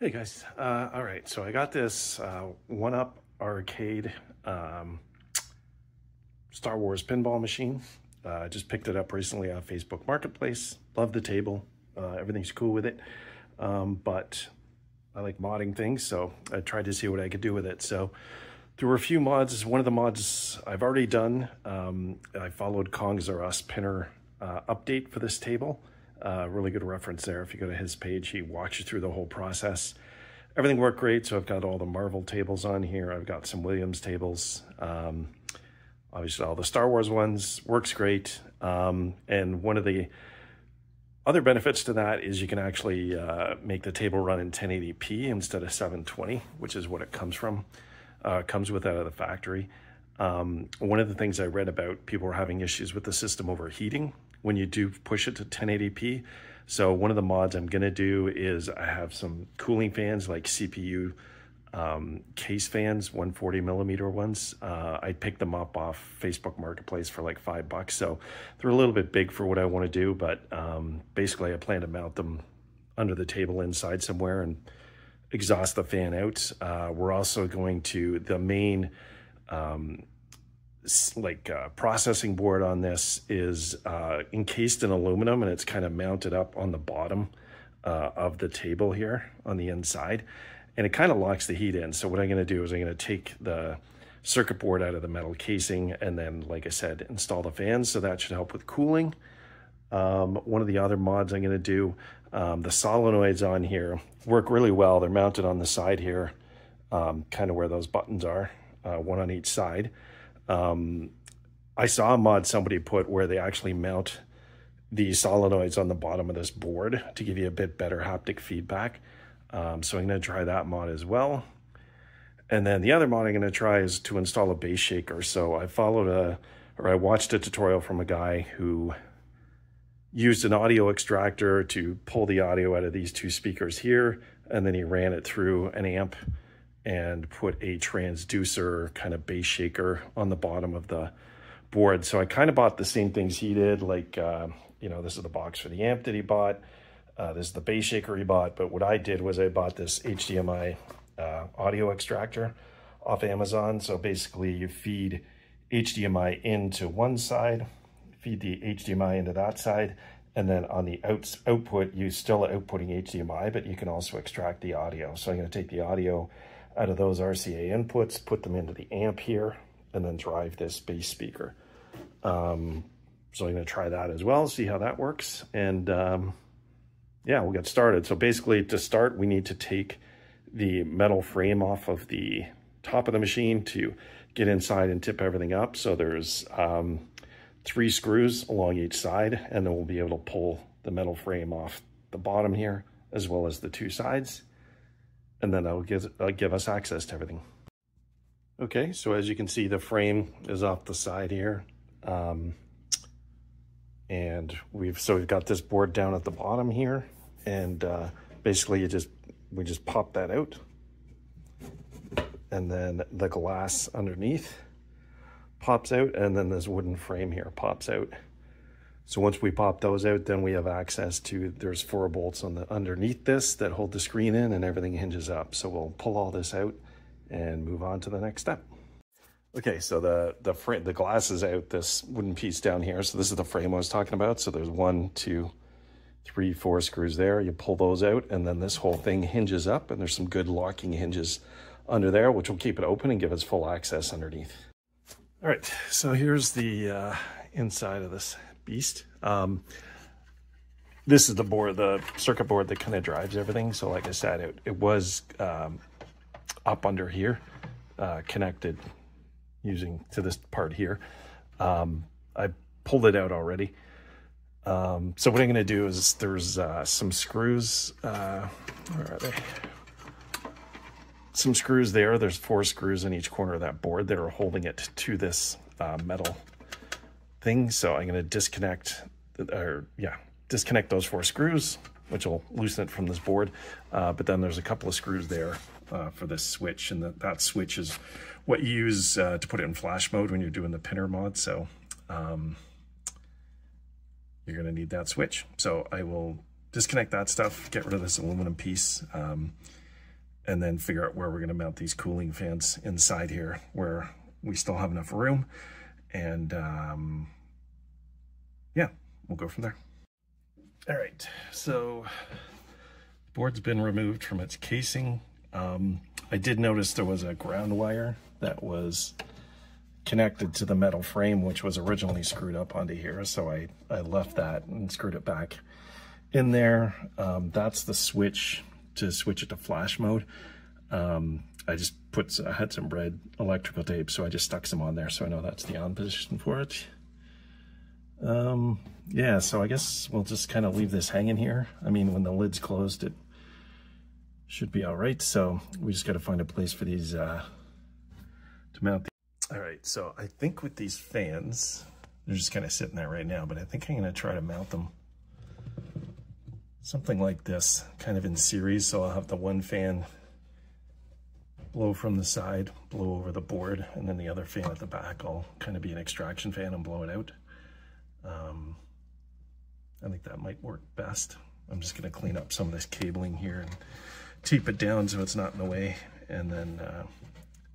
Hey guys, all right, so I got this 1-Up Arcade Star Wars pinball machine. I just picked it up recently on Facebook Marketplace. Love the table, everything's cool with it, but I like modding things, so I tried to see what I could do with it. So there were a few mods. One of the mods I've already done. I followed Kong's R Us Pinner update for this table. Really good reference there. If you go to his page, he walks you through the whole process. Everything worked great. So I've got all the Marvel tables on here. I've got some Williams tables. Obviously all the Star Wars ones. Works great. And one of the other benefits to that is you can actually make the table run in 1080p instead of 720, which is what it comes from. Comes with out of the factory. One of the things I read about, people were having issues with the system overheating when you do push it to 1080p. So one of the mods I'm going to do is I have some cooling fans, like CPU case fans, 140 millimeter ones. I picked them up off Facebook Marketplace for like $5. So they're a little bit big for what I want to do, but basically I plan to mount them under the table inside somewhere and exhaust the fan out. We're also going to, the main processing board on this is encased in aluminum, and it's kind of mounted up on the bottom of the table here on the inside, and it kind of locks the heat in. So what I'm going to do is I'm going to take the circuit board out of the metal casing and then, like I said, install the fans. So that should help with cooling. One of the other mods I'm going to do, the solenoids on here work really well. They're mounted on the side here, kind of where those buttons are, one on each side. I saw a mod somebody put where they actually mount the solenoids on the bottom of this board to give you a bit better haptic feedback. So I'm going to try that mod as well. And then the other mod I'm going to try is to install a bass shaker. So I watched a tutorial from a guy who used an audio extractor to pull the audio out of these two speakers here, and then he ran it through an amp and put a transducer kind of bass shaker on the bottom of the board. So I kind of bought the same things he did, like, this is the box for the amp that he bought. This is the bass shaker he bought. But what I did was I bought this HDMI audio extractor off Amazon. So basically you feed HDMI into one side, feed the HDMI into that side, and then on the output, you still are outputting HDMI, but you can also extract the audio. So I'm going to take the audio out of those RCA inputs, put them into the amp here, and then drive this bass speaker. So I'm going to try that as well, see how that works. And yeah, we'll get started. So basically to start, we need to take the metal frame off of the top of the machine to get inside and tip everything up. So there's 3 screws along each side, and then we'll be able to pull the metal frame off the bottom here, as well as the 2 sides. And then that'll give us access to everything. Okay, so as you can see, the frame is off the side here. And we've got this board down at the bottom here. And basically we just pop that out. And then the glass underneath pops out, and then this wooden frame here pops out. So once we pop those out, then we have access to, there's 4 bolts on the underneath this that hold the screen in, and everything hinges up. So we'll pull all this out and move on to the next step. Okay, so the glass is out, this wooden piece down here. So this is the frame I was talking about. So there's 1, 2, 3, 4 screws there. You pull those out, and then this whole thing hinges up, and there's some good locking hinges under there, which will keep it open and give us full access underneath. All right, so here's the inside of this beast. This is the board, the circuit board that kind of drives everything. So like I said, it was up under here, connected using to this part here. I pulled it out already. So what I'm going to do is there's some screws. Where are they? Some screws there. There's 4 screws in each corner of that board that are holding it to this metal thing. So I'm going to disconnect those 4 screws, which will loosen it from this board. But then there's a couple of screws there for this switch, and that switch is what you use to put it in flash mode when you're doing the pinner mod. So you're going to need that switch. So I will disconnect that stuff, get rid of this aluminum piece. and then figure out where we're going to mount these cooling fans inside here where we still have enough room. And yeah, we'll go from there. All right, so the board's been removed from its casing. I did notice there was a ground wire that was connected to the metal frame, which was originally screwed up onto here. So I left that and screwed it back in there. That's the switch to switch it to flash mode. I just I had some red electrical tape, so I just stuck some on there so I know that's the on position for it. Yeah, so I guess we'll just kind of leave this hanging here. I mean, when the lid's closed, it should be all right. So we just got to find a place for these to mount. All right, so I think with these fans, they're just kind of sitting there right now, but I think I'm going to try to mount them something like this, kind of in series. So I'll have the one fan blow from the side, blow over the board, and then the other fan at the back will kind of be an extraction fan and blow it out. I think that might work best. I'm just going to clean up some of this cabling here and tape it down so it's not in the way, and then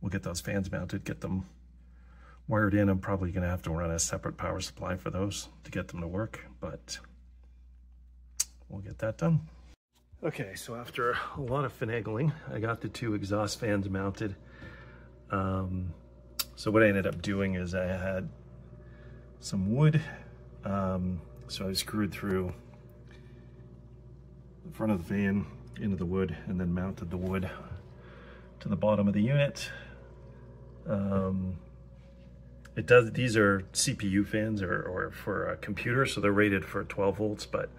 we'll get those fans mounted, get them wired in. I'm probably going to have to run a separate power supply for those to get them to work, but we'll get that done. Okay, so after a lot of finagling, I got the two exhaust fans mounted. So what I ended up doing is I had some wood, so I screwed through the front of the fan into the wood and then mounted the wood to the bottom of the unit. These are CPU fans or for a computer, so they're rated for 12 volts, but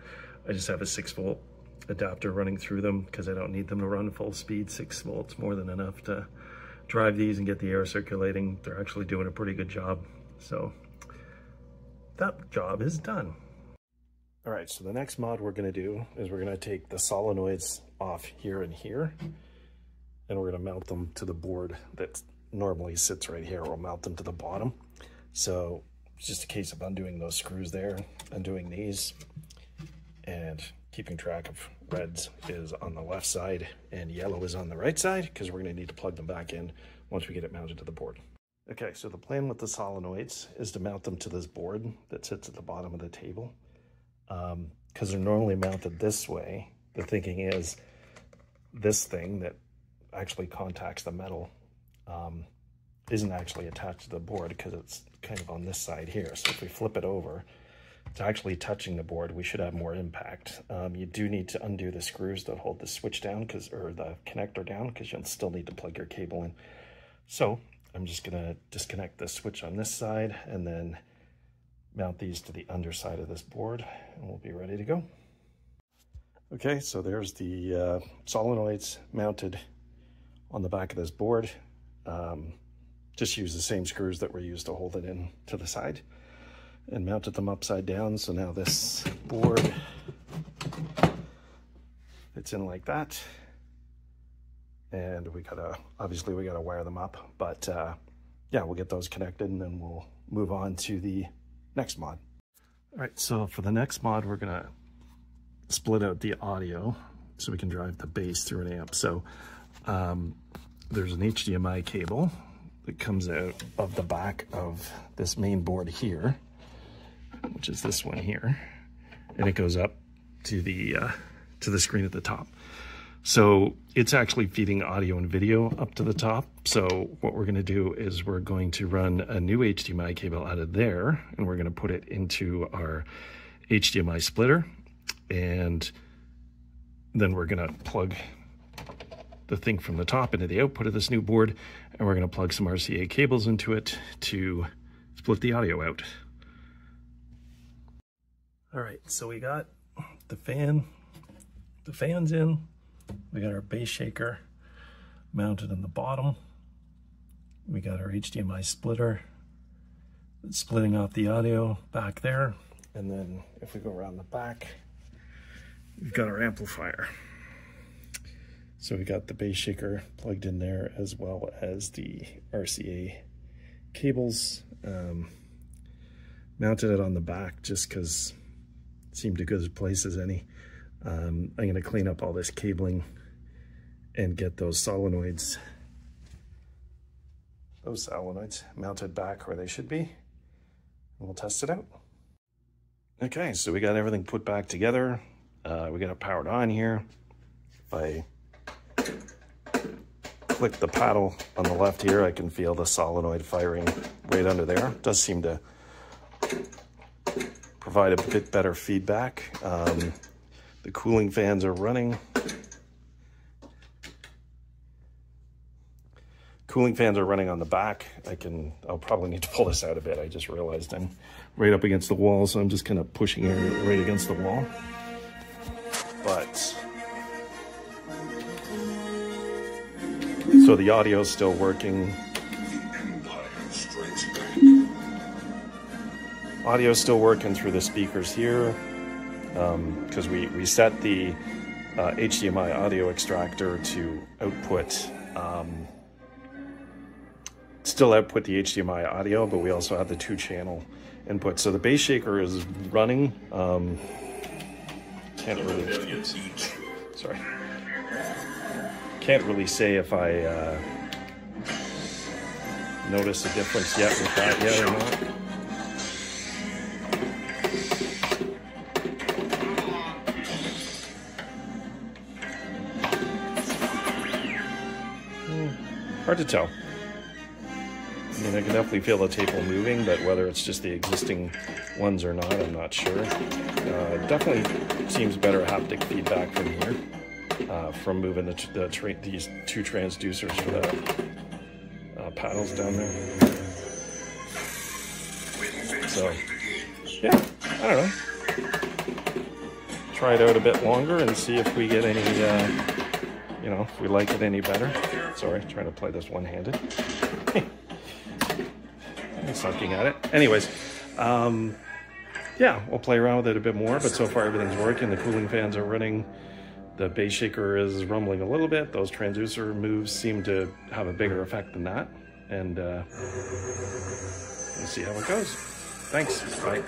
I just have a 6-volt adapter running through them because I don't need them to run full speed. 6 volts more than enough to drive these and get the air circulating. They're actually doing a pretty good job. So that job is done. All right, so the next mod we're gonna do is we're gonna take the solenoids off here and here, and we're gonna mount them to the board that normally sits right here. We'll mount them to the bottom. So it's just a case of undoing those screws there, undoing these, and keeping track of reds is on the left side and yellow is on the right side, because we're gonna need to plug them back in once we get it mounted to the board. Okay, so the plan with the solenoids is to mount them to this board that sits at the bottom of the table. Because they're normally mounted this way, the thinking is this thing that actually contacts the metal isn't actually attached to the board because it's kind of on this side here. So if we flip it over, it's actually touching the board. We should have more impact. You do need to undo the screws that hold the switch down, or the connector down, because you'll still need to plug your cable in. So I'm just gonna disconnect the switch on this side and then mount these to the underside of this board, and we'll be ready to go. Okay, so there's the solenoids mounted on the back of this board. Just use the same screws that were used to hold it in to the side and mounted them upside down. So now this board, it's in like that. And obviously we gotta wire them up, but yeah, we'll get those connected and then we'll move on to the next mod. All right, so for the next mod, we're gonna split out the audio so we can drive the bass through an amp. So there's an HDMI cable that comes out of the back of this main board here, which is this one here, and it goes up to the screen at the top. So it's actually feeding audio and video up to the top. So what we're gonna do is we're going to run a new HDMI cable out of there, and we're gonna put it into our HDMI splitter, and then we're gonna plug the thing from the top into the output of this new board, and we're gonna plug some RCA cables into it to split the audio out. All right, so we got the fans in. We got our bass shaker mounted in the bottom. We got our HDMI splitter splitting off the audio back there. And then if we go around the back, we've got our amplifier. So we got the bass shaker plugged in there, as well as the RCA cables. Mounted it on the back just because it seemed a good place as any. I'm going to clean up all this cabling and get those solenoids mounted back where they should be. And we'll test it out. Okay, so we got everything put back together. We got it powered on here. If I click the paddle on the left here, I can feel the solenoid firing right under there. It does seem to provide a bit better feedback. The cooling fans are running. Cooling fans are running on the back. I'll probably need to pull this out a bit. I just realized I'm right up against the wall, so I'm just kind of pushing it right against the wall. But, so the audio is still working. Audio is still working through the speakers here, because we set the HDMI audio extractor to output, still output the HDMI audio, but we also have the 2-channel input. So the bass shaker is running. Can't really say if I notice a difference yet with that yet or not. Hard to tell. I mean, I can definitely feel the table moving, but whether it's just the existing ones or not, I'm not sure. It definitely seems better haptic feedback from here, from moving these 2 transducers for the paddles down there. So, yeah, I don't know. Try it out a bit longer and see if we get any, you know, if we like it any better. Sorry, trying to play this one-handed. Sucking at it. Anyways, yeah, we'll play around with it a bit more, but so far everything's working. The cooling fans are running. The bass shaker is rumbling a little bit. Those transducer moves seem to have a bigger effect than that. And we'll see how it goes. Thanks. Bye.